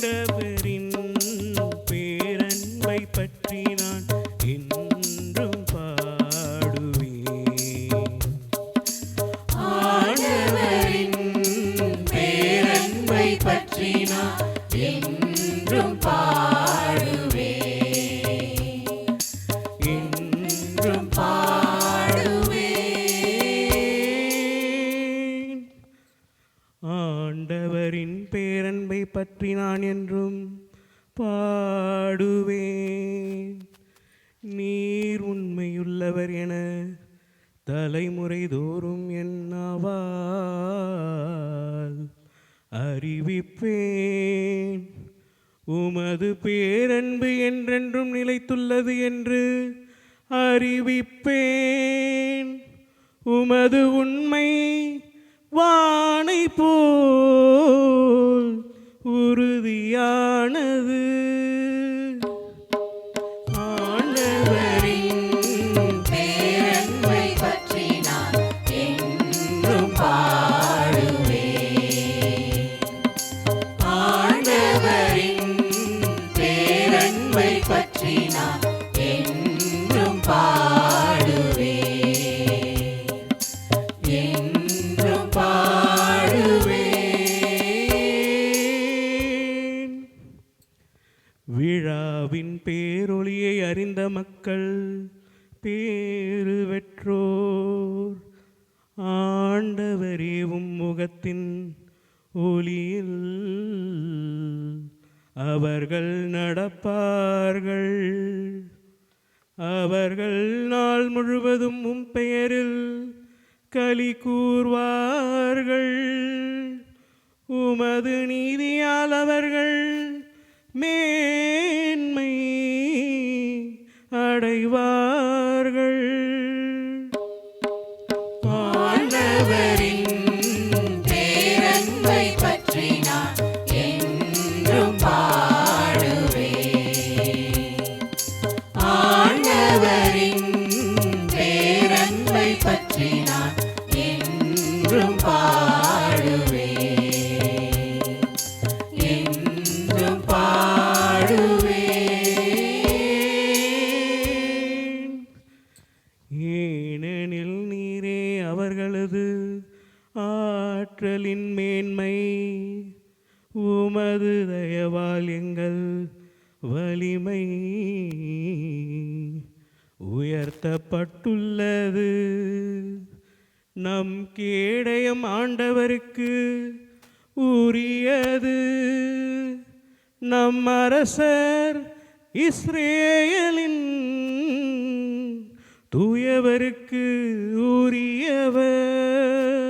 ஆண்டவரின் பேரன்பை பற்றி நான் என்றும் பாடுவேன். ஆண்டவரின் பேரன்பை பற்றி நான் என்றும் பாடுவேன், என்றும் பாடுவேன். ஆண்டவரின் பேரன்பை பற்றி நான் என்றும் பாடுவேன். நீர் உண்மையுள்ளவர் என தலைமுறை தோறும் என்னாவால் அறிவிப்பேன். உமது பேரன்பு என்றென்றும் நிலைத்துள்ளது என்று அறிவிப்பேன். உமது உண்மை வானை போல் உறுதியானது. ஆண்டவரின் பேரன்பை பற்றி நான் என்றும் பாடுவேன். ஆண்டவரின் பேரன்பை பற்றி நான் என்றும் பாடுவேன், என்றும் பாடுவேன். விழாவின் பேரொளியை அறிந்த மக்கள் பேறு பெற்றோர். ஆண்டவரே முகத்தின் ஒளியில் அவர்கள் நடப்பார்கள். அவர்கள் நாள் முழுவதும் பெயரில் களி கூர்வார்கள். உமது நீதியால் அவர்கள் மேன்மை அடைவார்கள். ஆண்டவரின் பேரன்பை பற்றி நான் என்றும் பாடுவேன். ஆண்டவரின் பேரன்பை பற்றி நான் என்றும் பாடுவேன், என்றும் பாடுவேன். ஏனெனில் நீரே அவர்களது ஆற்றலின் மேன்மை. உமது தயவால் எங்கள் வலிமை உயர்த்தப்பட்டுள்ளது. நம் கேடயம் ஆண்டவருக்கு உரியது. நம் அரசர் இஸ்ரேலின் தூயவருக்கு உரியவர்.